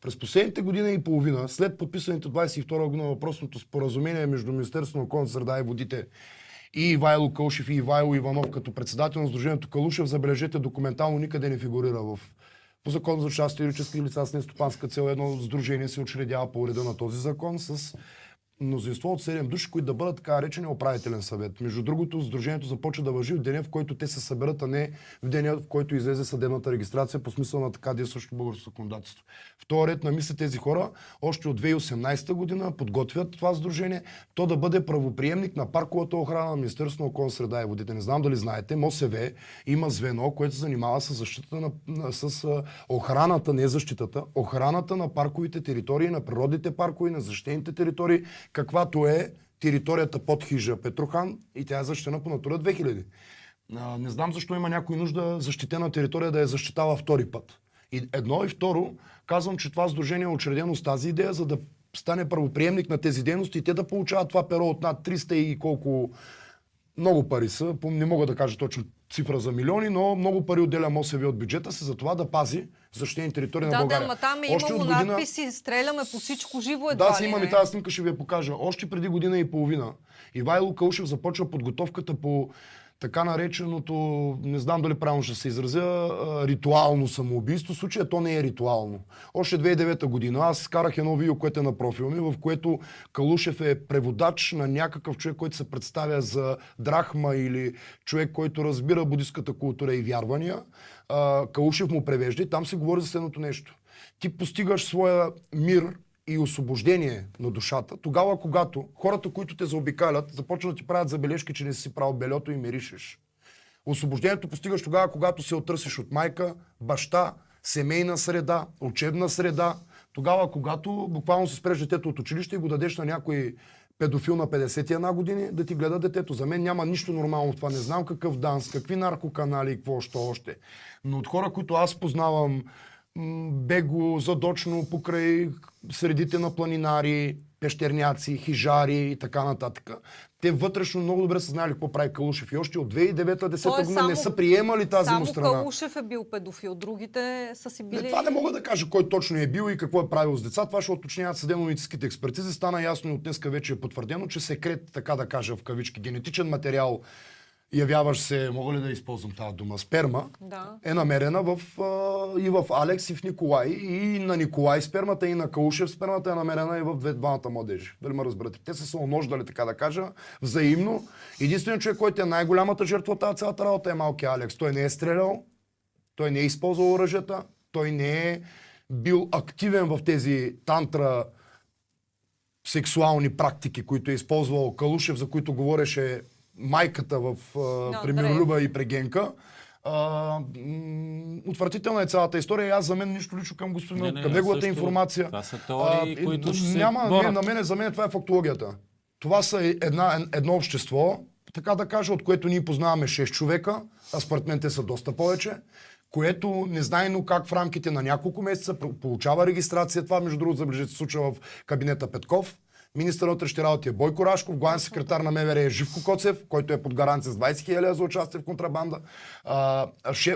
През последните година и половина, след подписаните 22 година въпросното споразумение между Министерството на околната среда и водите и Ивайло Кълшев и Ивайло Иванов като председател на Сдружението Калушев, забележете, документално никъде не фигурира по закон за участие юридически лица с нестопанска цел. Едно сдружение се учредява по реда на този закон с мнозинство от 7 души, които да бъдат така наречени управителен съвет. Между другото, сдружението започва да важи в деня, в който те се съберат, а не в деня, в който излезе съдебната регистрация по смисъл на така действащо българско законодателство. В този ред на мисля тези хора още от 2018 година подготвят това сдружение, то да бъде правоприемник на парковата охрана на Министерството на околната среда и водите. Не знам дали знаете, МОСВ има звено, което се занимава с защитата с охраната, не защитата, охраната на парковите територии, на природните паркови, на защитените територии, каквато е територията под хижа Петрохан и тя е защитена по Натура 2000. Не знам защо има някой нужда защитена територия да я защитава втори път. И едно и второ, казвам, че това сдружение е учредено с тази идея, за да стане правоприемник на тези дейности и те да получават това перо от над 300 и колко много пари са, не мога да кажа точно цифра за милиони, но много пари отделя МОСВ от бюджета си за това да пази защитени територии на България. Да, там е имало надписи, стреляме по всичко живо едва. Да, си имам и тази снимка, ще ви я покажа. Още преди година и половина Ивайло Кълшев започва подготовката по така нареченото, не знам дали правилно ще се изразя, ритуално самоубийство. В случая то не е ритуално. Още 2009 година аз карах едно видео, което е на профила ми, в което Калушев е преводач на някакъв човек, който се представя за драхма или човек, който разбира будистката култура и вярвания. Калушев му превежда и там се говори за следното нещо. Ти постигаш своя мир и освобождение на душата, тогава когато хората, които те заобикалят, започват да ти правят забележки, че не си правил белето и миришеш. Освобождението постигаш тогава, когато се оттърсиш от майка, баща, семейна среда, учебна среда, тогава когато буквално се спреш детето от училище и го дадеш на някой педофил на 51 години да ти гледа детето. За мен няма нищо нормално в това. Не знам какъв данс, какви наркоканали и какво още. Но от хора, които аз познавам, бегло, задочно, покрай средите на планинари, пещерняци, хижари и така нататък. Те вътрешно много добре са знали какво прави Калушев и още от 2009-2010 година не са приемали тази му страна. Само Калушев е бил педофил, другите са си били... Това не мога да кажа кой точно е бил и какво е правил с деца. Това ще уточняват съдебно-медицинските експертизи. Стана ясно и от днеска вече е потвърдено, че секрет, така да кажа в кавички, генетичен материал, явяваш се, мога ли да използвам тази дума, сперма, е намерена и в Алекс, и в Николай. И на Николай спермата, и на Калушев спермата е намерена и в двамата младежи. Дали ме разберете? Те са се умнождали, така да кажа, взаимно. Единственият човек, който е най-голямата жертва от тази цялата работа е малкият Алекс. Той не е стрелял, той не е използвал оръжията, той не е бил активен в тези тантра сексуални практики, които е използвал Калушев, за които говореше майката при Миролюба и Прегенка. Отвратителна е цялата история и аз за мен нищо лично към господин, към неговата информация. Това са теории, които ще се борят. За мен това е фактологията. Това са едно общество, така да кажа, от което ние познаваме 6 човека, а според мен те са доста повече, което незнайно как в рамките на няколко месеца получава регистрация. Това, между другото, забележете, се случва в кабинета Петков. Министър на вътрешните работи е Бойко Рашков, главен секретар на МВР е Живко Коцев, който е под гаранция с 20 000 за участие в контрабанда.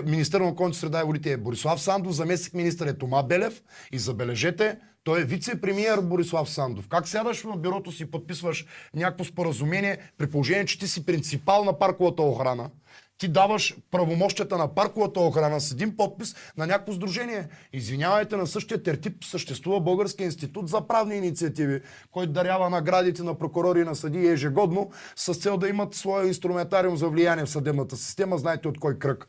Министър на околната среда и водите е Борислав Сандов, заместник министър е Тома Белев и забележете, той е вице-премиер Борислав Сандов. Как сядаш на бюрото си и подписваш някакво споразумение, при положение, че ти си принципал на парковата охрана, ти даваш правомощията на парковата охрана с един подпис на някакво сдружение. Извинявайте, на същия тертип съществува Българския институт за правни инициативи, който дарява наградите на прокурори и на съдии ежегодно с цел да имат своя инструментариум за влияние в съдебната система. Знаете от кой кръг.